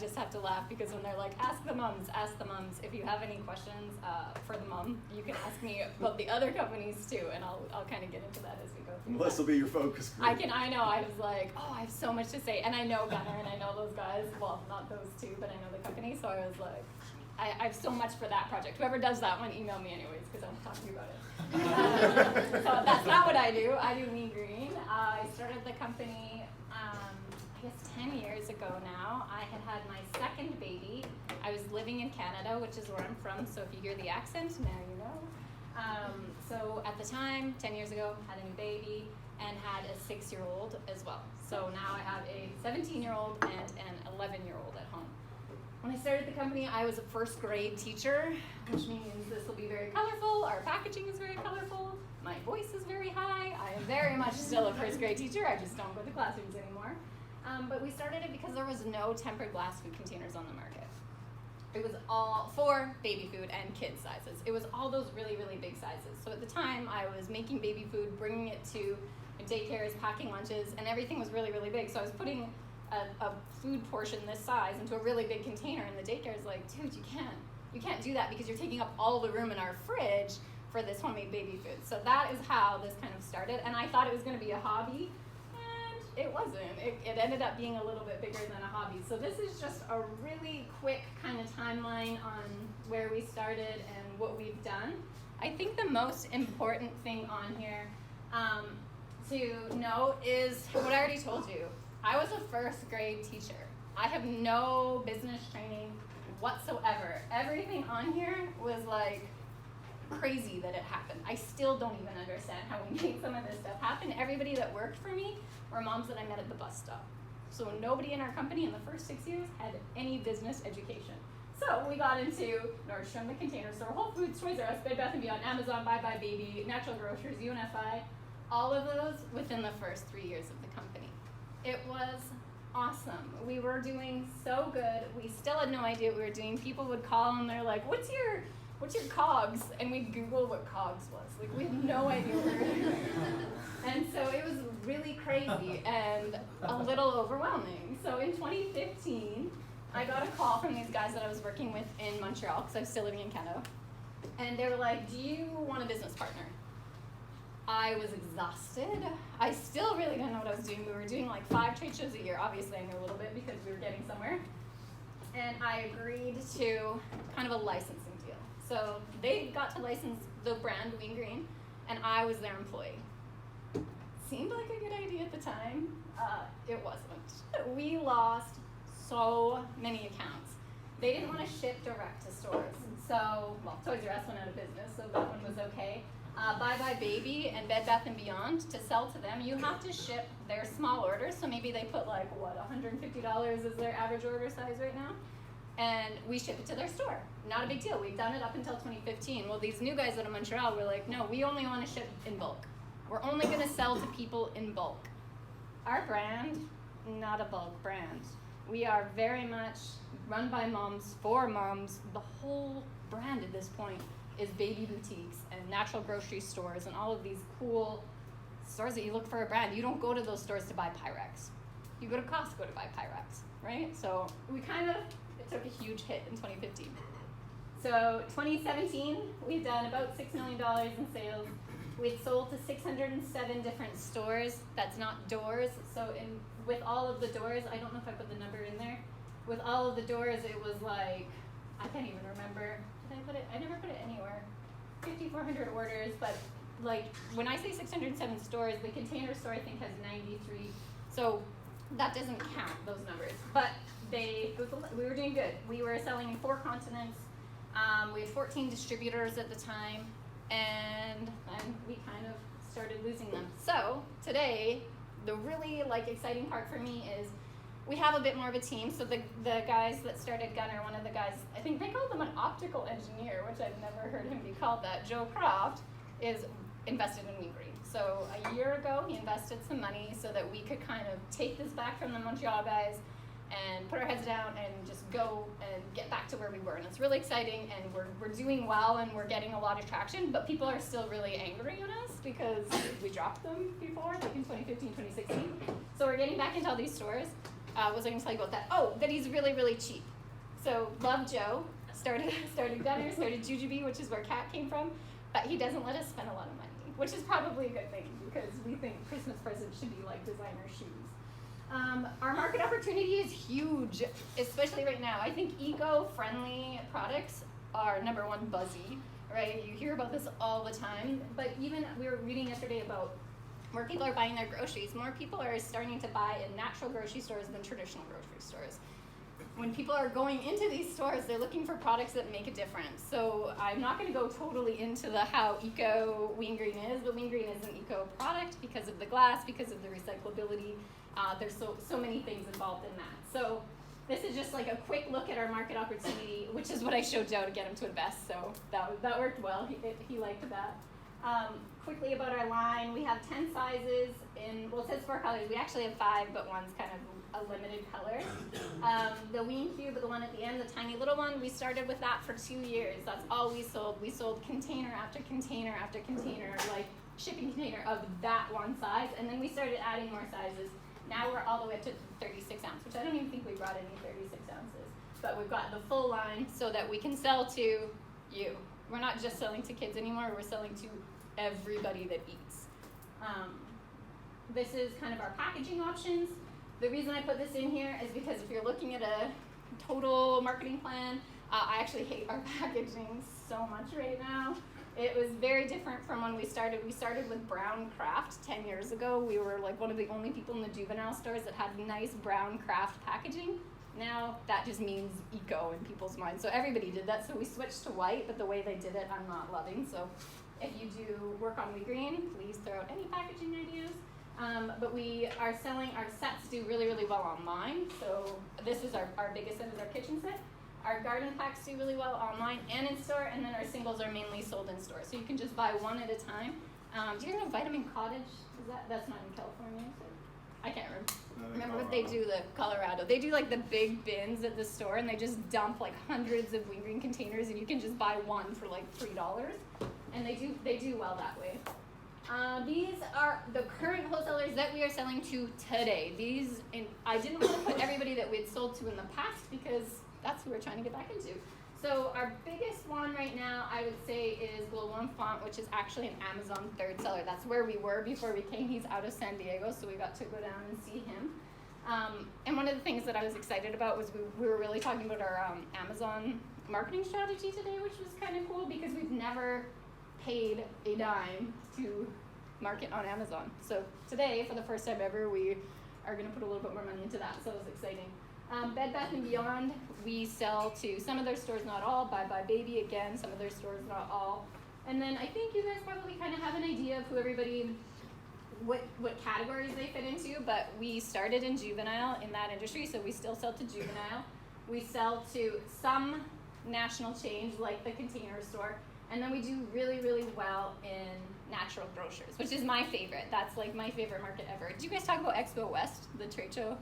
just have to laugh because when they're like, ask the mums. If you have any questions for the mum, you can ask me about the other companies too, and I'll kind of get into that as we go through. Well, this will be your focus group. I know, I was like, oh, I have so much to say, and I know Gunnar, and I know those guys, well, not those two, but I know the company, so I was like, I have so much for that project. Whoever does that one, email me anyways, because I'm talking about it. So that's not what I do. I do Wean Green. I started the company, I guess 10 years ago now. I had my second baby. I was living in Canada, which is where I'm from, so if you hear the accent, now you know. So at the time, 10 years ago, had a new baby and had a 6-year-old as well. So now I have a 17-year-old and an 11-year-old at home. When I started the company, I was a first grade teacher, which means this will be very colorful. Our packaging is very colorful. My voice is very high. I am very much still a first grade teacher. I just don't go to classrooms anymore. But we started it because there was no tempered glass food containers on the market. It was all for baby food and kids sizes. It was all those really, really big sizes. So at the time, I was making baby food, bringing it to daycares, packing lunches, and everything was really, really big. So I was putting a food portion this size into a really big container, and the daycare is like, dude, you can't do that because you're taking up all the room in our fridge for this homemade baby food. So that is how this kind of started, and I thought it was going to be a hobby, and it wasn't. It ended up being a little bit bigger than a hobby. So this is just a really quick kind of timeline on where we started and what we've done. I think the most important thing on here to note is what I already told you. I was a first grade teacher. I have no business training whatsoever. Everything on here was like crazy that it happened. I still don't even understand how we made some of this stuff happen. Everybody that worked for me were moms that I met at the bus stop. So nobody in our company in the first 6 years had any business education. So we got into Nordstrom, The Container Store, Whole Foods, Toys R Us, Bed Bath & Beyond, Amazon, Buy Buy Baby, Natural Grocers, UNFI, all of those within the first 3 years of the company. It was awesome. We were doing so good. We still had no idea what we were doing. People would call and they're like, what's your COGS? And we'd Google what COGS was. Like, we had no idea what we were doing. And so it was really crazy and a little overwhelming. So in 2015, I got a call from these guys that I was working with in Montreal, because I was still living in Canada. And they were like, do you want a business partner? I was exhausted. I still really didn't know what I was doing. We were doing like 5 trade shows a year. Obviously, I knew a little bit because we were getting somewhere. And I agreed to kind of a licensing deal. So they got to license the brand Wean Green, and I was their employee. Seemed like a good idea at the time. It wasn't. We lost so many accounts. They didn't want to ship direct to stores. So, well, Toys R Us went out of business, so that one was okay. Buy Buy Baby and Bed Bath & Beyond, to sell to them, you have to ship their small orders. So maybe they put like, what, $150 is their average order size right now? And we ship it to their store. Not a big deal. We've done it up until 2015. Well, these new guys out of Montreal were like, no, we only want to ship in bulk. We're only going to sell to people in bulk. Our brand, not a bulk brand. We are very much run by moms, for moms. The whole brand at this point is baby boutiques and natural grocery stores and all of these cool stores that you look for a brand. You don't go to those stores to buy Pyrex. You go to Costco to buy Pyrex, right? So we it took a huge hit in 2015. So 2017, we've done about $6 million in sales. We'd sold to 607 different stores. That's not doors. So with all of the doors, I don't know if I put the number in there. With all of the doors, it was like, I can't even remember. Did I put it? I never put it anywhere. 5,400 orders, but like when I say 607 stores, the Container Store I think has 93. So that doesn't count those numbers. But we were doing good. We were selling in 4 continents. We had 14 distributors at the time, and then we kind of started losing them. So today, the really exciting part for me is we have a bit more of a team. So the guys that started Gunnar, one of the guys, I think they called him an optical engineer, which I've never heard him be called that. Joe Croft is invested in Wean Green. So a year ago, he invested some money so that we could kind of take this back from the Montreal guys and put our heads down and just go and get back to where we were. And it's really exciting, and we're doing well, and we're getting a lot of traction, but people are still really angry at us because we dropped them before, like in 2015, 2016. So we're getting back into all these stores. was I going to tell you about that? Oh, that he's really, really cheap. So love Joe, started Gunner, started Jujubee, which is where Kat came from, but he doesn't let us spend a lot of money, which is probably a good thing because we think Christmas presents should be like designer shoes. Our market opportunity is huge, especially right now. I think eco-friendly products are number one buzzy, right? You hear about this all the time, but even we were reading yesterday about where people are buying their groceries. More people are starting to buy in natural grocery stores than traditional grocery stores. When people are going into these stores, they're looking for products that make a difference. So I'm not going to go totally into the how eco Wean Green is, but Wean Green is an eco product because of the glass, because of the recyclability. There's so many things involved in that. So this is just like a quick look at our market opportunity, which is what I showed Joe to get him to invest. So that worked well. He liked that. Quickly about our line, we have 10 sizes in, well, it says 4 colors. We actually have 5, but one's kind of a limited color. The Wean Cube, the one at the end, the tiny little one, we started with that for 2 years. That's all we sold. We sold container after container after container, like shipping container of that one size, and then we started adding more sizes. Now we're all the way up to 36 ounce, which I don't even think we brought any 36 ounces. But we've got the full line so that we can sell to you. We're not just selling to kids anymore, we're selling to everybody that eats. This is kind of our packaging options. The reason I put this in here is because if you're looking at a total marketing plan, I actually hate our packaging so much right now. It was very different from when we started. We started with brown craft 10 years ago. We were like one of the only people in the juvenile stores that had nice brown craft packaging. Now that just means eco in people's minds. So everybody did that. So we switched to white, but the way they did it, I'm not loving. So if you do work on Wean Green, please throw out any packaging ideas. But we are selling, our sets do really, really well online. So this is our biggest set is our kitchen set. Our garden packs do really well online and in store, and then our singles are mainly sold in store. So you can just buy one at a time. Do you guys know Vitamin Cottage? That's not in California, is it? I can't remember what they do, the Colorado. They do like the big bins at the store, and they just dump like hundreds of Wean Green containers, and you can just buy one for like $3. And they do well that way. These are the current wholesalers that we are selling to today. I didn't want to put everybody that we had sold to in the past because that's who we're trying to get back into. So our biggest one right now, I would say, is Global and Font, which is actually an Amazon third seller. That's where we were before we came. He's out of San Diego, so we got to go down and see him. And one of the things that I was excited about was we were really talking about our Amazon marketing strategy today, which was kind of cool because we've never paid a dime to market on Amazon. So today, for the first time ever, we are going to put a little bit more money into that, so it was exciting. Bed Bath & Beyond, we sell to some of their stores, not all. Bye Bye Baby, again, some of their stores, not all. And then I think you guys probably kind of have an idea of who everybody, what categories they fit into, but we started in juvenile in that industry, so we still sell to juvenile. We sell to some national chains like the Container Store, and then we do really, really well in natural grocers, which is my favorite. That's like my favorite market ever. Did you guys talk about Expo West, the trade show?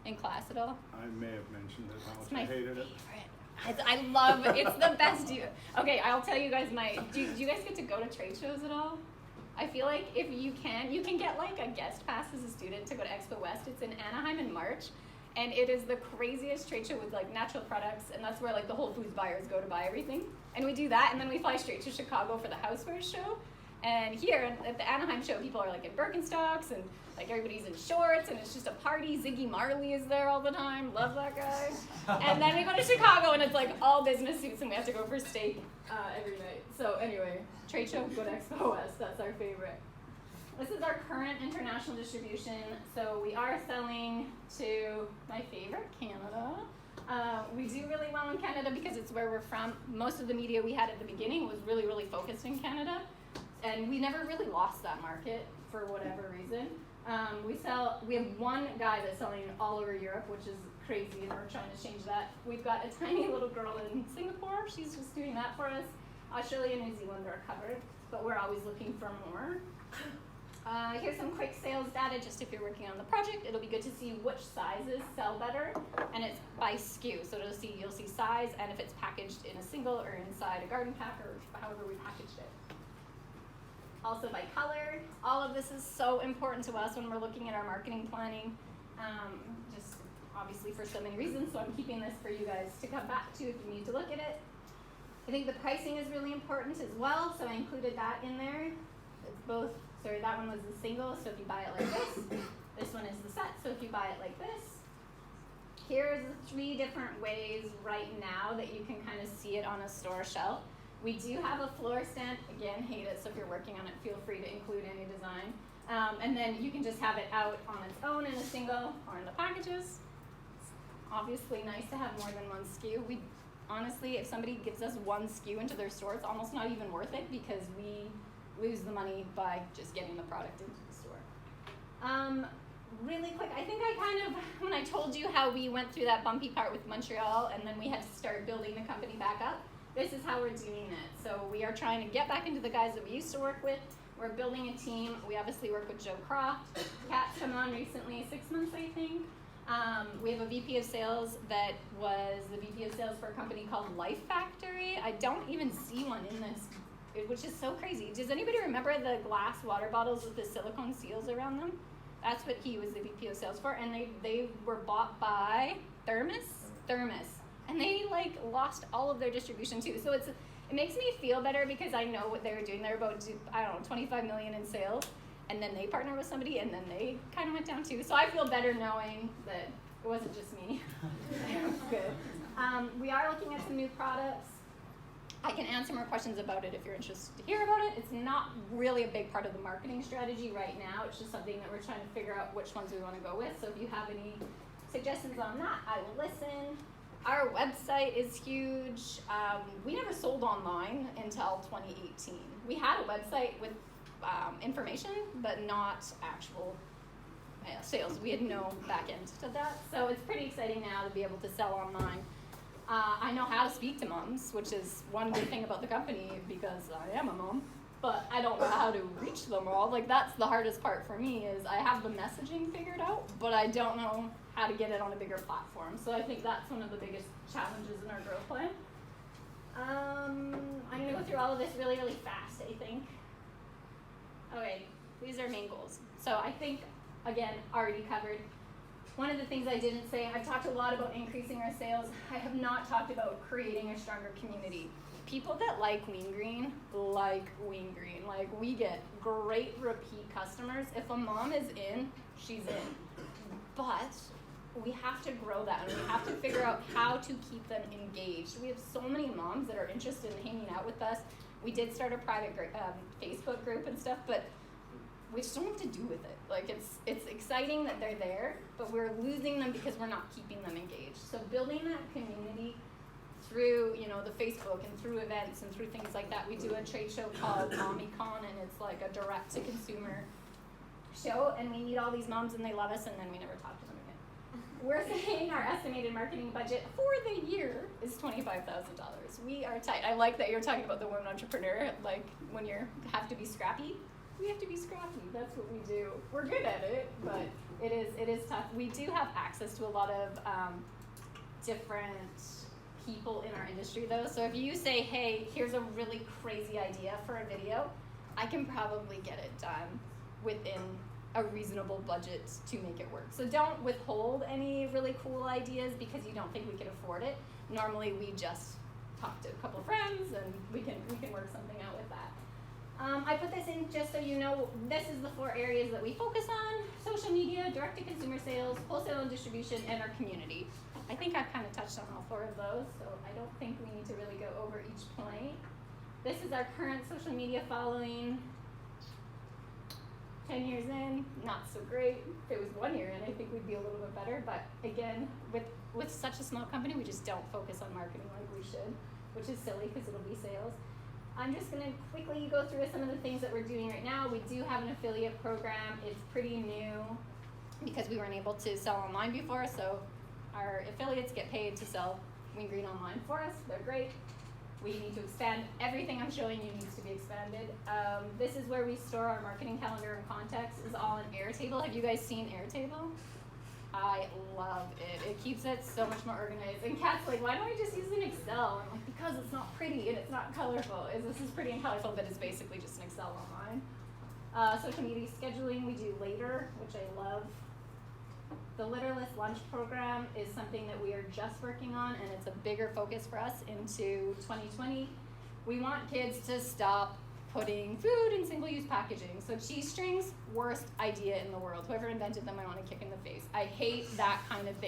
In class at all? I may have mentioned it, how It's much my I hated favorite. I love it. It's the best. Okay, I'll tell you guys do you guys get to go to trade shows at all? I feel like if you can get like a guest pass as a student to go to Expo West. It's in Anaheim in March, and it is the craziest trade show with like natural products, and that's where like the Whole Foods buyers go to buy everything. And we do that, and then we fly straight to Chicago for the Housewares show. And here at the Anaheim show, people are like in Birkenstocks and like everybody's in shorts, and it's just a party. Ziggy Marley is there all the time. Love that guy. And then we go to Chicago, and it's like all business suits, and we have to go for steak every night. So anyway, trade show, go to Expo West. That's our favorite. This is our current international distribution. So we are selling to my favorite, Canada. We do really well in Canada because it's where we're from. Most of the media we had at the beginning was really, really focused in Canada. And we never really lost that market for whatever reason. We have one guy that's selling all over Europe, which is crazy, and we're trying to change that. We've got a tiny little girl in Singapore. She's just doing that for us. Australia and New Zealand are covered, but we're always looking for more. Here's some quick sales data, just if you're working on the project. It'll be good to see which sizes sell better, and it's by SKU. So you'll see size, and if it's packaged in a single or inside a garden pack, or however we packaged it. Also by color. All of this is so important to us when we're looking at our marketing planning. Just obviously for so many reasons, so I'm keeping this for you guys to come back to if you need to look at it. I think the pricing is really important as well, so I included that in there. It's both, sorry, that one was the single, so if you buy it like this one is the set, so if you buy it like this, here's the 3 different ways right now that you can kind of see it on a store shelf. We do have a floor stand, again, hate it, so if you're working on it, feel free to include any design. And then you can just have it out on its own in a single or in the packages. It's obviously nice to have more than one SKU. We honestly, if somebody gives us one SKU into their store, it's almost not even worth it because we lose the money by just getting the product into the store. Really quick, I think I kind of, when I told you how we went through that bumpy part with Montreal and then we had to start building the company back up, this is how we're doing it. So we are trying to get back into the guys that we used to work with. We're building a team. We obviously work with Joe Croft. Kat's come on recently, 6 months, I think. We have a VP of sales that was the VP of sales for a company called Life Factory. I don't even see one in this, which is so crazy. Does anybody remember the glass water bottles with the silicone seals around them? That's what he was the VP of sales for, and they were bought by Thermos, and they like lost all of their distribution too. So it makes me feel better because I know what they were doing. They were about, I don't know, 25 million in sales, and then they partnered with somebody, and then they kind of went down too. So I feel better knowing that it wasn't just me. Good. We are looking at some new products. I can answer more questions about it if you're interested to hear about it. It's not really a big part of the marketing strategy right now. It's just something that we're trying to figure out which ones we want to go with. So if you have any suggestions on that, I will listen. Our website is huge. We never sold online until 2018. We had a website with information, but not actual sales. We had no back end to that. So it's pretty exciting now to be able to sell online. I know how to speak to moms, which is one good thing about the company because I am a mom, but I don't know how to reach them all. Like that's the hardest part for me is I have the messaging figured out, but I don't know how to get it on a bigger platform. So I think that's one of the biggest challenges in our growth plan. I'm gonna go through all of this really, really fast, I think. Okay, these are main goals. So I think, again, already covered. One of the things I didn't say, I've talked a lot about increasing our sales. I have not talked about creating a stronger community. People that like Wean Green like Wean Green. Like we get great repeat customers. If a mom is in, she's in. But we have to grow that and we have to figure out how to keep them engaged. We have so many moms that are interested in hanging out with us. We did start a private Facebook group and stuff, but we just don't know what to do with it. Like it's exciting that they're there, but we're losing them because we're not keeping them engaged. So building that community through, the Facebook and through events and through things like that. We do a trade show called MommyCon, and it's like a direct to consumer show, and we meet all these moms and they love us, and then we never talk to them again. We're saying our estimated marketing budget for the year is $25,000. We are tight. I like that you're talking about the woman entrepreneur, like when you have to be scrappy. We have to be scrappy. That's what we do. We're good at it, but it is tough. We do have access to a lot of different people in our industry, though. So if you say, hey, here's a really crazy idea for a video, I can probably get it done within a reasonable budget to make it work. So don't withhold any really cool ideas because you don't think we can afford it. Normally, we just talk to a couple of friends and we can work something out with that. I put this in just so you know, this is the 4 areas that we focus on: social media, direct-to-consumer sales, wholesale and distribution, and our community. I think I've kind of touched on all 4 of those, so I don't think we need to really go over each point. This is our current social media following. 10 years in, not so great. If it was 1 year in, I think we'd be a little bit better, but again, with such a small company, we just don't focus on marketing like we should, which is silly because it'll be sales. I'm just going to quickly go through some of the things that we're doing right now. We do have an affiliate program. It's pretty new because we weren't able to sell online before, so our affiliates get paid to sell Wean Green online for us. They're great. We need to expand. Everything I'm showing you needs to be expanded. This is where we store our marketing calendar and contacts. Is all in Airtable. Have you guys seen Airtable? I love it. It keeps it so much more organized. And Kat's like, why don't I just use an Excel? I'm like, because it's not pretty and it's not colorful. This is pretty and colorful, but it's basically just an Excel online. Social media scheduling we do later, which I love. The litterless lunch program is something that we are just working on, and it's a bigger focus for us into 2020. We want kids to stop putting food in single-use packaging. So cheese strings, worst idea in the world. Whoever invented them, I want to kick in the face. I hate that kind of thing.